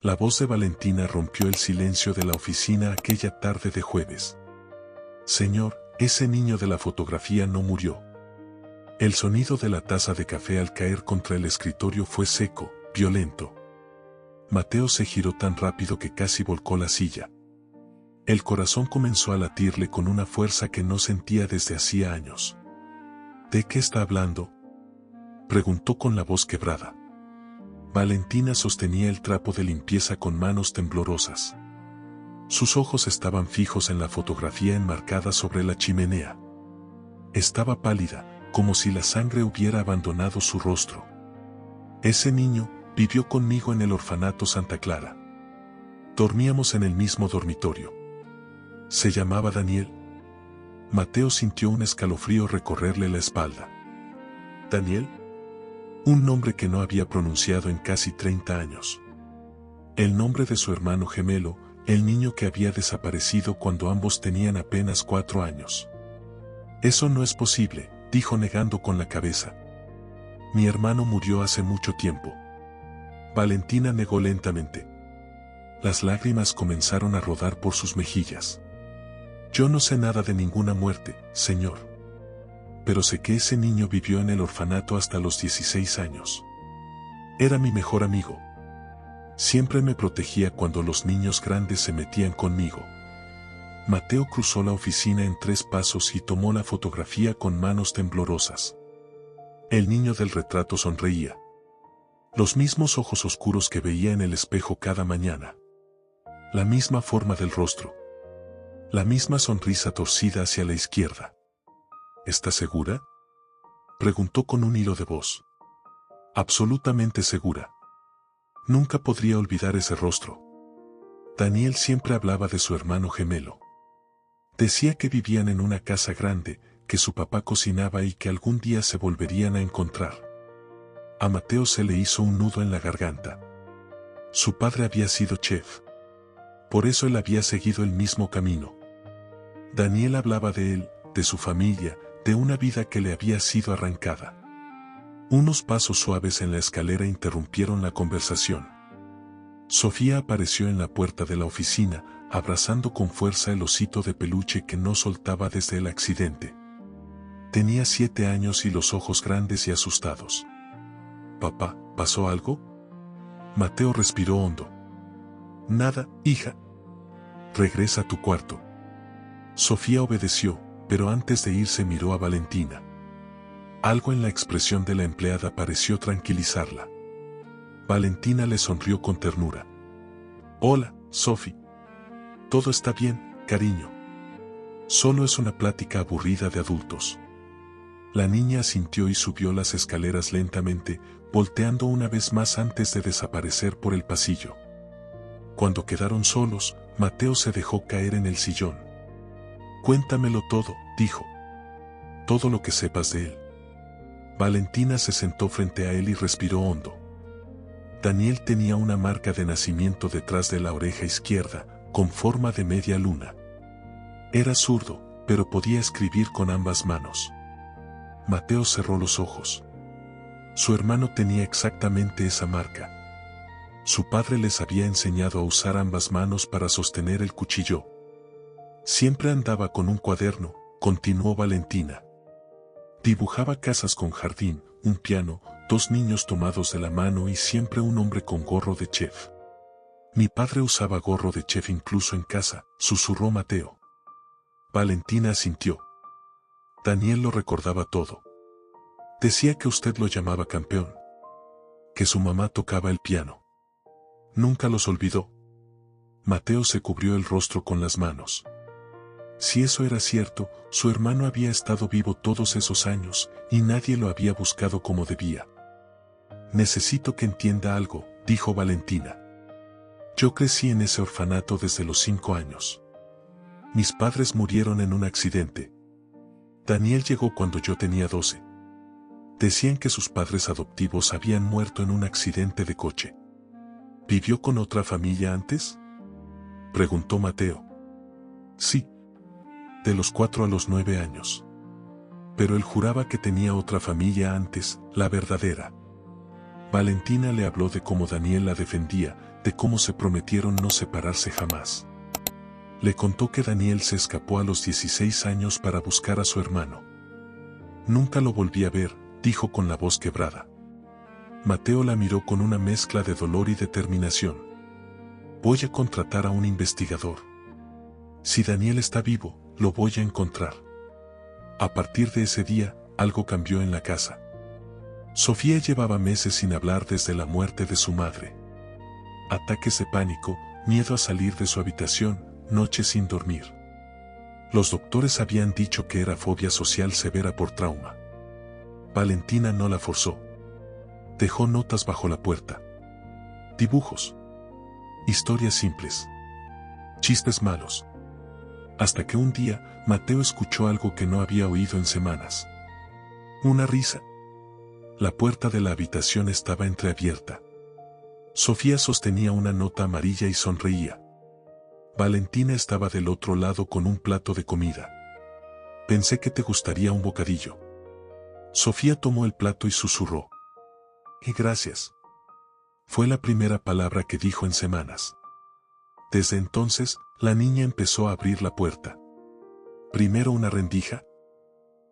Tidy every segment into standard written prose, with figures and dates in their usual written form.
La voz de Valentina rompió el silencio de la oficina aquella tarde de jueves. Señor, ese niño de la fotografía no murió. El sonido de la taza de café al caer contra el escritorio fue seco, violento. Mateo se giró tan rápido que casi volcó la silla. El corazón comenzó a latirle con una fuerza que no sentía desde hacía años. ¿De qué está hablando?, preguntó con la voz quebrada. Valentina sostenía el trapo de limpieza con manos temblorosas. Sus ojos estaban fijos en la fotografía enmarcada sobre la chimenea. Estaba pálida, como si la sangre hubiera abandonado su rostro. Ese niño vivió conmigo en el orfanato Santa Clara. Dormíamos en el mismo dormitorio. Se llamaba Daniel. Mateo sintió un escalofrío recorrerle la espalda. ¿Daniel? Un nombre que no había pronunciado en casi 30 años. El nombre de su hermano gemelo, el niño que había desaparecido cuando ambos tenían apenas 4 años. Eso no es posible, dijo negando con la cabeza. Mi hermano murió hace mucho tiempo. Valentina negó lentamente. Las lágrimas comenzaron a rodar por sus mejillas. Yo no sé nada de ninguna muerte, señor. Pero sé que ese niño vivió en el orfanato hasta los 16 años. Era mi mejor amigo. Siempre me protegía cuando los niños grandes se metían conmigo. Mateo cruzó la oficina en 3 pasos y tomó la fotografía con manos temblorosas. El niño del retrato sonreía. Los mismos ojos oscuros que veía en el espejo cada mañana. La misma forma del rostro. La misma sonrisa torcida hacia la izquierda. ¿Estás segura?, preguntó con un hilo de voz. Absolutamente segura. Nunca podría olvidar ese rostro. Daniel siempre hablaba de su hermano gemelo. Decía que vivían en una casa grande, que su papá cocinaba y que algún día se volverían a encontrar. A Mateo se le hizo un nudo en la garganta. Su padre había sido chef. Por eso él había seguido el mismo camino. Daniel hablaba de él, de su familia, de una vida que le había sido arrancada. Unos pasos suaves en la escalera interrumpieron la conversación. Sofía apareció en la puerta de la oficina, abrazando con fuerza el osito de peluche que no soltaba desde el accidente. Tenía 7 años y los ojos grandes y asustados. «Papá, ¿pasó algo?». Mateo respiró hondo. «Nada, hija. Regresa a tu cuarto». Sofía obedeció, pero antes de irse miró a Valentina. Algo en la expresión de la empleada pareció tranquilizarla. Valentina le sonrió con ternura. «Hola, Sophie. Todo está bien, cariño. Solo es una plática aburrida de adultos». La niña asintió y subió las escaleras lentamente, volteando una vez más antes de desaparecer por el pasillo. Cuando quedaron solos, Mateo se dejó caer en el sillón. «Cuéntamelo todo», dijo. «Todo lo que sepas de él». Valentina se sentó frente a él y respiró hondo. Daniel tenía una marca de nacimiento detrás de la oreja izquierda, con forma de media luna. Era zurdo, pero podía escribir con ambas manos. Mateo cerró los ojos. Su hermano tenía exactamente esa marca. Su padre les había enseñado a usar ambas manos para sostener el cuchillo. Siempre andaba con un cuaderno, continuó Valentina. Dibujaba casas con jardín, un piano, 2 niños tomados de la mano y siempre un hombre con gorro de chef. Mi padre usaba gorro de chef incluso en casa, susurró Mateo. Valentina asintió. Daniel lo recordaba todo. Decía que usted lo llamaba campeón. Que su mamá tocaba el piano. Nunca los olvidó. Mateo se cubrió el rostro con las manos. Si eso era cierto, su hermano había estado vivo todos esos años, y nadie lo había buscado como debía. Necesito que entienda algo, dijo Valentina. Yo crecí en ese orfanato desde los 5 años. Mis padres murieron en un accidente. Daniel llegó cuando yo tenía 12. Decían que sus padres adoptivos habían muerto en un accidente de coche. ¿Vivió con otra familia antes?, preguntó Mateo. Sí. De los 4 a los 9 años. Pero él juraba que tenía otra familia antes, la verdadera. Valentina le habló de cómo Daniel la defendía, de cómo se prometieron no separarse jamás. Le contó que Daniel se escapó a los 16 años para buscar a su hermano. Nunca lo volví a ver, dijo con la voz quebrada. Mateo la miró con una mezcla de dolor y determinación. Voy a contratar a un investigador. Si Daniel está vivo, lo voy a encontrar. A partir de ese día, algo cambió en la casa. Sofía llevaba meses sin hablar desde la muerte de su madre. Ataques de pánico, miedo a salir de su habitación, noches sin dormir. Los doctores habían dicho que era fobia social severa por trauma. Valentina no la forzó. Dejó notas bajo la puerta. Dibujos. Historias simples. Chistes malos. Hasta que un día, Mateo escuchó algo que no había oído en semanas. Una risa. La puerta de la habitación estaba entreabierta. Sofía sostenía una nota amarilla y sonreía. Valentina estaba del otro lado con un plato de comida. Pensé que te gustaría un bocadillo. Sofía tomó el plato y susurró. Gracias. Fue la primera palabra que dijo en semanas. Desde entonces, la niña empezó a abrir la puerta. Primero una rendija,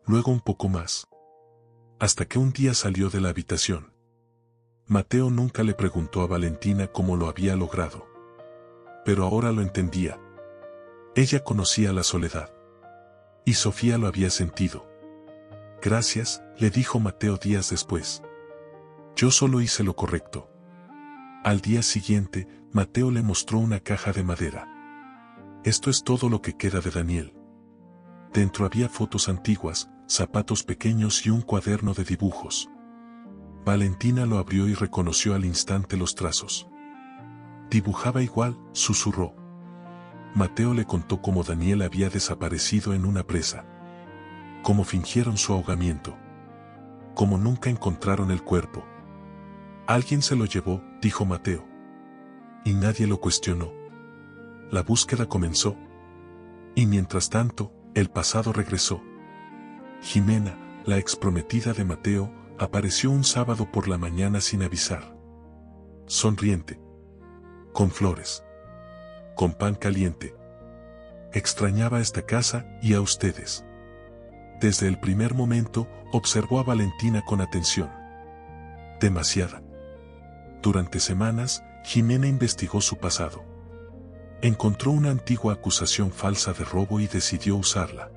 luego un poco más. Hasta que un día salió de la habitación. Mateo nunca le preguntó a Valentina cómo lo había logrado. Pero ahora lo entendía. Ella conocía la soledad. Y Sofía lo había sentido. Gracias, le dijo Mateo días después. Yo solo hice lo correcto. Al día siguiente, Mateo le mostró una caja de madera. Esto es todo lo que queda de Daniel. Dentro había fotos antiguas, zapatos pequeños y un cuaderno de dibujos. Valentina lo abrió y reconoció al instante los trazos. Dibujaba igual, susurró. Mateo le contó cómo Daniel había desaparecido en una presa. Cómo fingieron su ahogamiento. Cómo nunca encontraron el cuerpo. Alguien se lo llevó, dijo Mateo. Y nadie lo cuestionó. La búsqueda comenzó. Y mientras tanto, el pasado regresó. Jimena, la exprometida de Mateo, apareció un sábado por la mañana sin avisar. Sonriente. Con flores. Con pan caliente. Extrañaba esta casa y a ustedes. Desde el primer momento, observó a Valentina con atención. Demasiada. Durante semanas, Jimena investigó su pasado. Encontró una antigua acusación falsa de robo y decidió usarla.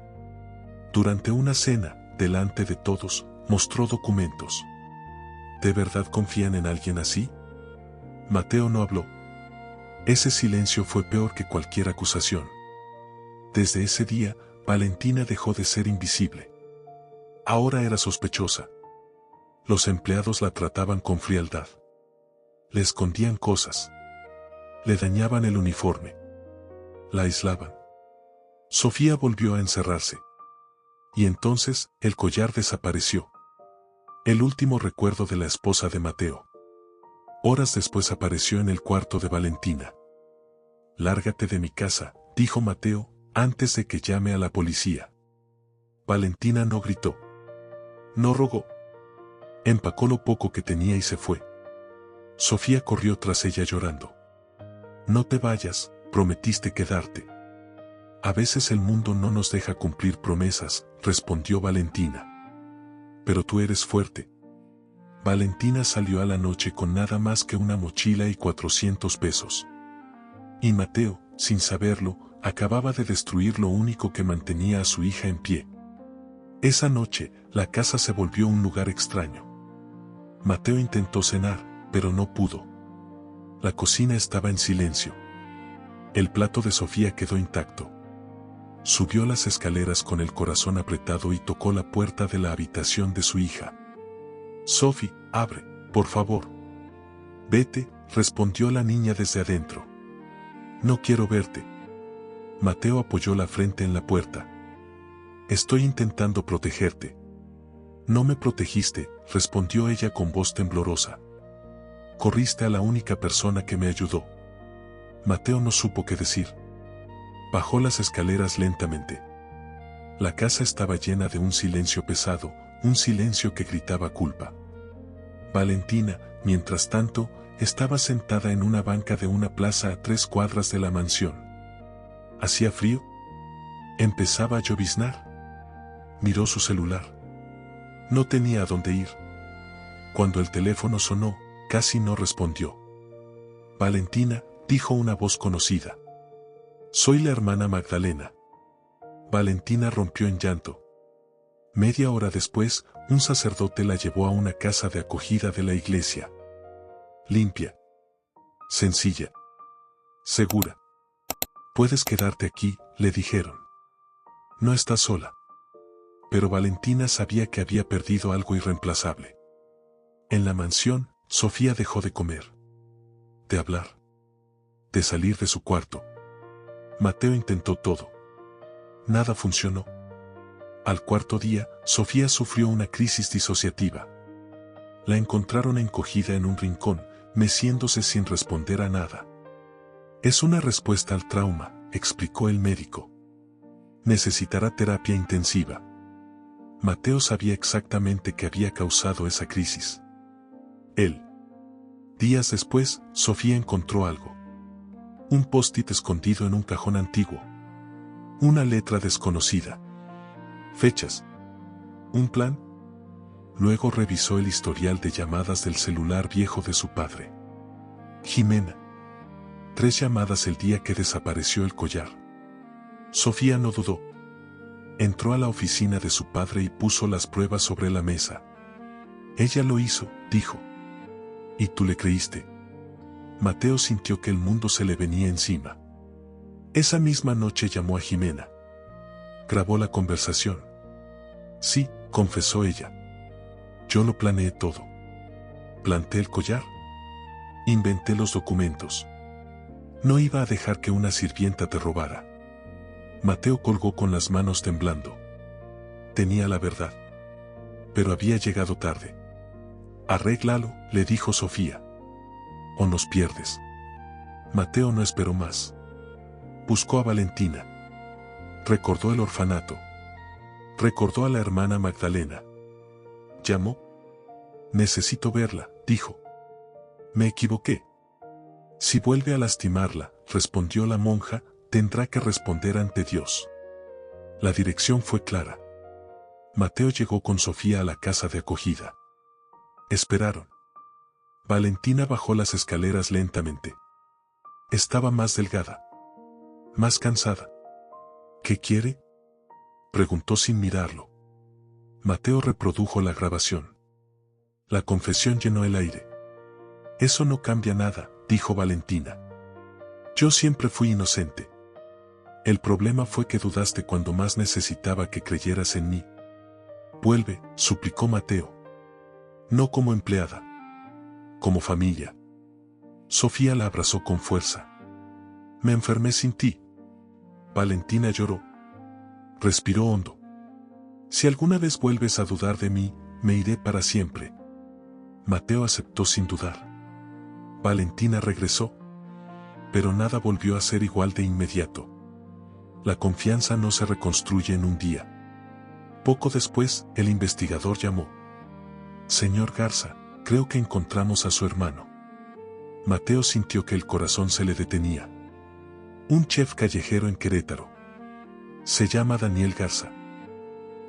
Durante una cena, delante de todos, mostró documentos. ¿De verdad confían en alguien así? Mateo no habló. Ese silencio fue peor que cualquier acusación. Desde ese día, Valentina dejó de ser invisible. Ahora era sospechosa. Los empleados la trataban con frialdad. Le escondían cosas. Le dañaban el uniforme. La aislaban. Sofía volvió a encerrarse. Y entonces, el collar desapareció. El último recuerdo de la esposa de Mateo. Horas después apareció en el cuarto de Valentina. Lárgate de mi casa, dijo Mateo, antes de que llame a la policía. Valentina no gritó. No rogó. Empacó lo poco que tenía y se fue. Sofía corrió tras ella llorando. No te vayas, prometiste quedarte. A veces el mundo no nos deja cumplir promesas, respondió Valentina. Pero tú eres fuerte. Valentina salió a la noche con nada más que una mochila y 400 pesos. Y Mateo, sin saberlo, acababa de destruir lo único que mantenía a su hija en pie. Esa noche, la casa se volvió un lugar extraño. Mateo intentó cenar, pero no pudo. La cocina estaba en silencio. El plato de Sofía quedó intacto. Subió las escaleras con el corazón apretado y tocó la puerta de la habitación de su hija. Sophie, abre, por favor. Vete, respondió la niña desde adentro. No quiero verte. Mateo apoyó la frente en la puerta. Estoy intentando protegerte. No me protegiste, respondió ella con voz temblorosa. Corriste a la única persona que me ayudó. Mateo no supo qué decir. Bajó las escaleras lentamente. La casa estaba llena de un silencio pesado, un silencio que gritaba culpa. Valentina, mientras tanto, estaba sentada en una banca de una plaza a 3 cuadras de la mansión. ¿Hacía frío? Empezaba a lloviznar. Miró su celular. No tenía a dónde ir. Cuando el teléfono sonó, casi no respondió. Valentina, dijo una voz conocida. Soy la hermana Magdalena. Valentina rompió en llanto. Media hora después, un sacerdote la llevó a una casa de acogida de la iglesia. Limpia. Sencilla. Segura. Puedes quedarte aquí, le dijeron. No estás sola. Pero Valentina sabía que había perdido algo irreemplazable. En la mansión, Sofía dejó de comer, de hablar, de salir de su cuarto. Mateo intentó todo. Nada funcionó. Al cuarto día, Sofía sufrió una crisis disociativa. La encontraron encogida en un rincón, meciéndose sin responder a nada. Es una respuesta al trauma, explicó el médico. Necesitará terapia intensiva. Mateo sabía exactamente qué había causado esa crisis. Él. Días después, Sofía encontró algo. Un post-it escondido en un cajón antiguo. Una letra desconocida. Fechas. Un plan. Luego revisó el historial de llamadas del celular viejo de su padre. Jimena. 3 llamadas el día que desapareció el collar. Sofía no dudó. Entró a la oficina de su padre y puso las pruebas sobre la mesa. Ella lo hizo, dijo. ¿Y tú le creíste? Mateo sintió que el mundo se le venía encima. Esa misma noche llamó a Jimena. Grabó la conversación. Sí, confesó ella. Yo lo planeé todo. Planté el collar. Inventé los documentos. No iba a dejar que una sirvienta te robara. Mateo colgó con las manos temblando. Tenía la verdad. Pero había llegado tarde. Arréglalo, le dijo Sofía. O nos pierdes. Mateo no esperó más. Buscó a Valentina. Recordó el orfanato. Recordó a la hermana Magdalena. Llamó. Necesito verla, dijo. Me equivoqué. Si vuelve a lastimarla, respondió la monja, tendrá que responder ante Dios. La dirección fue clara. Mateo llegó con Sofía a la casa de acogida. Esperaron. Valentina bajó las escaleras lentamente. Estaba más delgada. Más cansada. ¿Qué quiere? Preguntó sin mirarlo. Mateo reprodujo la grabación. La confesión llenó el aire. Eso no cambia nada, dijo Valentina. Yo siempre fui inocente. El problema fue que dudaste cuando más necesitaba que creyeras en mí. Vuelve, suplicó Mateo. No como empleada. Como familia. Sofía la abrazó con fuerza. Me enfermé sin ti. Valentina lloró. Respiró hondo. Si alguna vez vuelves a dudar de mí, me iré para siempre. Mateo aceptó sin dudar. Valentina regresó. Pero nada volvió a ser igual de inmediato. La confianza no se reconstruye en un día. Poco después, el investigador llamó. Señor Garza, creo que encontramos a su hermano. Mateo sintió que el corazón se le detenía. Un chef callejero en Querétaro. Se llama Daniel Garza.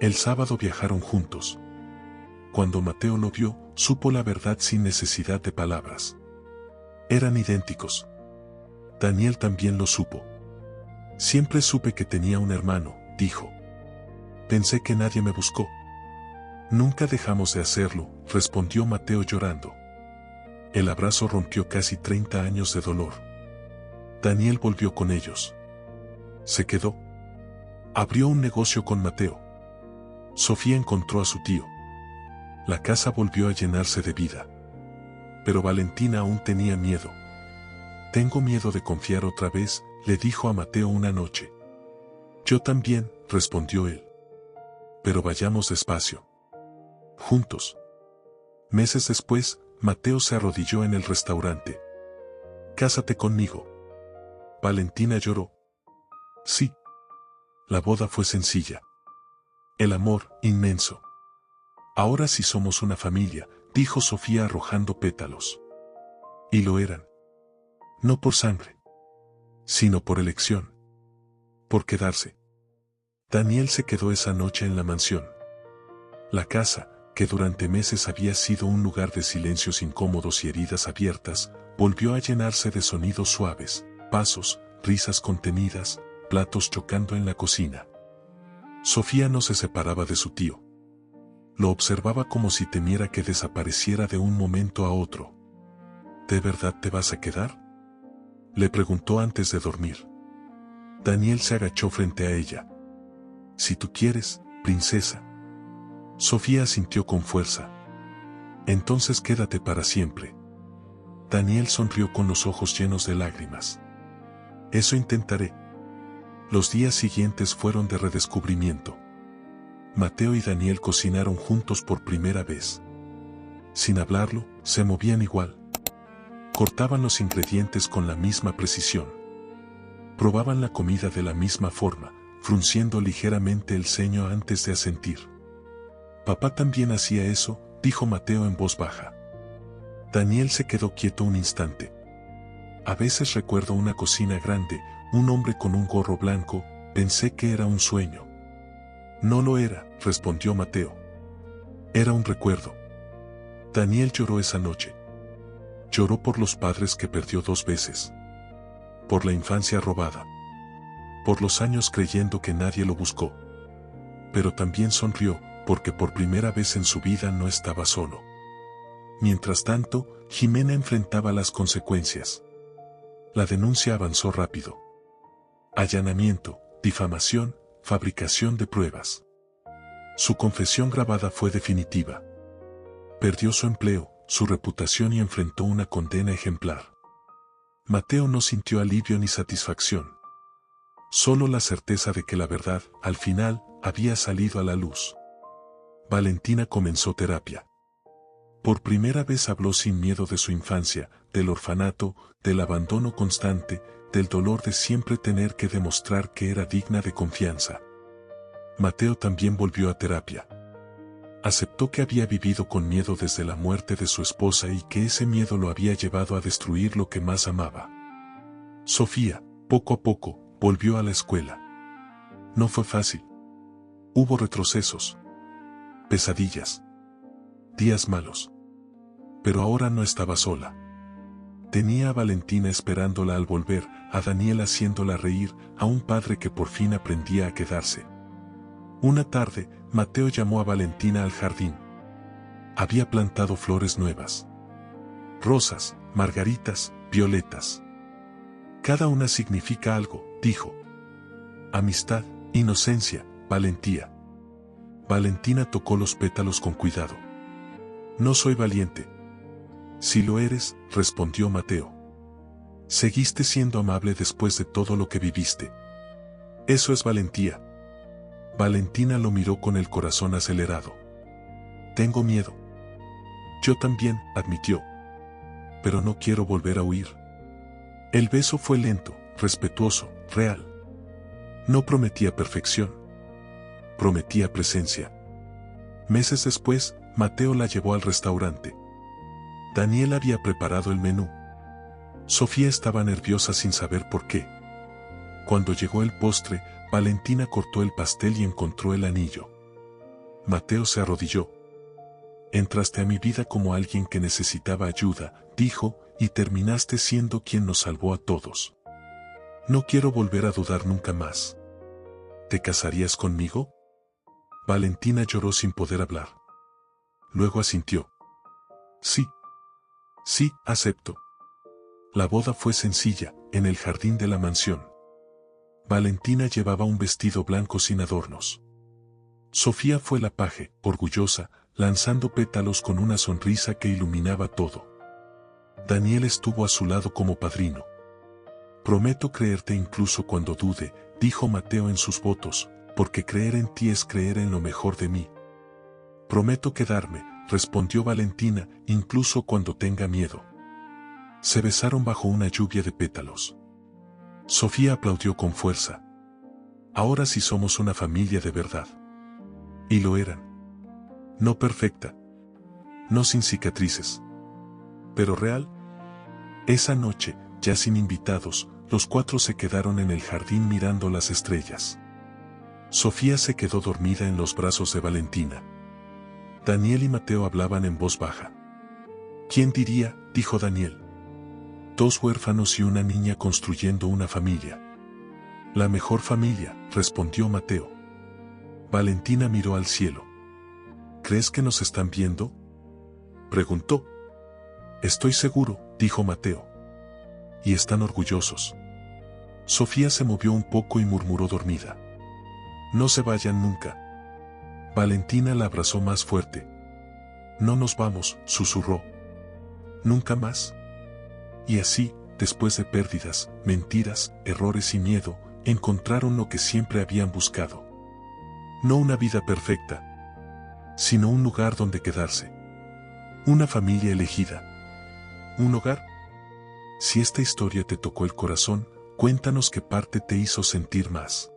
El sábado viajaron juntos. Cuando Mateo lo vio, supo la verdad sin necesidad de palabras. Eran idénticos. Daniel también lo supo. Siempre supe que tenía un hermano, dijo. Pensé que nadie me buscó. Nunca dejamos de hacerlo, respondió Mateo llorando. El abrazo rompió casi 30 años de dolor. Daniel volvió con ellos. Se quedó. Abrió un negocio con Mateo. Sofía encontró a su tío. La casa volvió a llenarse de vida. Pero Valentina aún tenía miedo. Tengo miedo de confiar otra vez, le dijo a Mateo una noche. Yo también, respondió él. Pero vayamos despacio. Juntos. Meses después, Mateo se arrodilló en el restaurante. Cásate conmigo. Valentina lloró. Sí. La boda fue sencilla. El amor, inmenso. Ahora sí somos una familia, dijo Sofía arrojando pétalos. Y lo eran. No por sangre, sino por elección. Por quedarse. Daniel se quedó esa noche en la mansión. La casa, que durante meses había sido un lugar de silencios incómodos y heridas abiertas, volvió a llenarse de sonidos suaves, pasos, risas contenidas, platos chocando en la cocina. Sofía no se separaba de su tío. Lo observaba como si temiera que desapareciera de un momento a otro. ¿De verdad te vas a quedar?, le preguntó antes de dormir. Daniel se agachó frente a ella. Si tú quieres, princesa. Sofía asintió con fuerza. Entonces quédate para siempre. Daniel sonrió con los ojos llenos de lágrimas. Eso intentaré. Los días siguientes fueron de redescubrimiento. Mateo y Daniel cocinaron juntos por primera vez. Sin hablarlo, se movían igual. Cortaban los ingredientes con la misma precisión. Probaban la comida de la misma forma, frunciendo ligeramente el ceño antes de asentir. Papá también hacía eso, dijo Mateo en voz baja. Daniel se quedó quieto un instante. A veces recuerdo una cocina grande, un hombre con un gorro blanco, pensé que era un sueño. No lo era, respondió Mateo. Era un recuerdo. Daniel lloró esa noche. Lloró por los padres que perdió 2 veces. Por la infancia robada. Por los años creyendo que nadie lo buscó. Pero también sonrió, porque por primera vez en su vida no estaba solo. Mientras tanto, Jimena enfrentaba las consecuencias. La denuncia avanzó rápido. Allanamiento, difamación, fabricación de pruebas. Su confesión grabada fue definitiva. Perdió su empleo, su reputación y enfrentó una condena ejemplar. Mateo no sintió alivio ni satisfacción. Solo la certeza de que la verdad, al final, había salido a la luz. Valentina comenzó terapia. Por primera vez habló sin miedo de su infancia, del orfanato, del abandono constante, del dolor de siempre tener que demostrar que era digna de confianza. Mateo también volvió a terapia. Aceptó que había vivido con miedo desde la muerte de su esposa y que ese miedo lo había llevado a destruir lo que más amaba. Sofía, poco a poco, volvió a la escuela. No fue fácil. Hubo retrocesos, pesadillas, días malos. Pero ahora no estaba sola. Tenía a Valentina esperándola al volver, a Daniel haciéndola reír, a un padre que por fin aprendía a quedarse. Una tarde, Mateo llamó a Valentina al jardín. Había plantado flores nuevas. Rosas, margaritas, violetas. Cada una significa algo, dijo. Amistad, inocencia, valentía. Valentina tocó los pétalos con cuidado. No soy valiente. Si lo eres, respondió Mateo. Seguiste siendo amable después de todo lo que viviste. Eso es valentía. Valentina lo miró con el corazón acelerado. Tengo miedo. Yo también, admitió. Pero no quiero volver a huir. El beso fue lento, respetuoso, real. No prometía perfección. Prometía presencia. Meses después, Mateo la llevó al restaurante. Daniel había preparado el menú. Sofía estaba nerviosa sin saber por qué. Cuando llegó el postre, Valentina cortó el pastel y encontró el anillo. Mateo se arrodilló. Entraste a mi vida como alguien que necesitaba ayuda, dijo, y terminaste siendo quien nos salvó a todos. No quiero volver a dudar nunca más. ¿Te casarías conmigo? Valentina lloró sin poder hablar. Luego asintió. Sí. Sí, acepto. La boda fue sencilla, en el jardín de la mansión. Valentina llevaba un vestido blanco sin adornos. Sofía fue la paje, orgullosa, lanzando pétalos con una sonrisa que iluminaba todo. Daniel estuvo a su lado como padrino. Prometo creerte incluso cuando dude, dijo Mateo en sus votos, porque creer en ti es creer en lo mejor de mí. Prometo quedarme, respondió Valentina, incluso cuando tenga miedo. Se besaron bajo una lluvia de pétalos. Sofía aplaudió con fuerza. Ahora sí somos una familia de verdad. Y lo eran. No perfecta. no sin cicatrices. Pero real. Esa noche, ya sin invitados, los cuatro se quedaron en el jardín mirando las estrellas. Sofía se quedó dormida en los brazos de Valentina. Daniel y Mateo hablaban en voz baja. ¿Quién diría?, dijo Daniel. Dos huérfanos y una niña construyendo una familia. La mejor familia, respondió Mateo. Valentina miró al cielo. ¿Crees que nos están viendo?, preguntó. Estoy seguro, dijo Mateo. Y están orgullosos. Sofía se movió un poco y murmuró dormida. No se vayan nunca. Valentina la abrazó más fuerte. No nos vamos, susurró. ¿Nunca más? Y así, después de pérdidas, mentiras, errores y miedo, encontraron lo que siempre habían buscado. No una vida perfecta, sino un lugar donde quedarse. Una familia elegida. ¿Un hogar? Si esta historia te tocó el corazón, cuéntanos qué parte te hizo sentir más.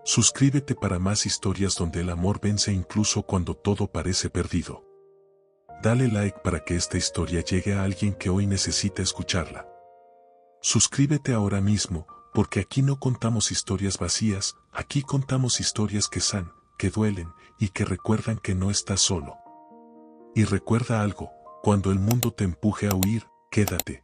Suscríbete para más historias donde el amor vence incluso cuando todo parece perdido. Dale like para que esta historia llegue a alguien que hoy necesita escucharla. Suscríbete ahora mismo, porque aquí no contamos historias vacías, aquí contamos historias que sanan, que duelen, y que recuerdan que no estás solo. Y recuerda algo, cuando el mundo te empuje a huir, quédate.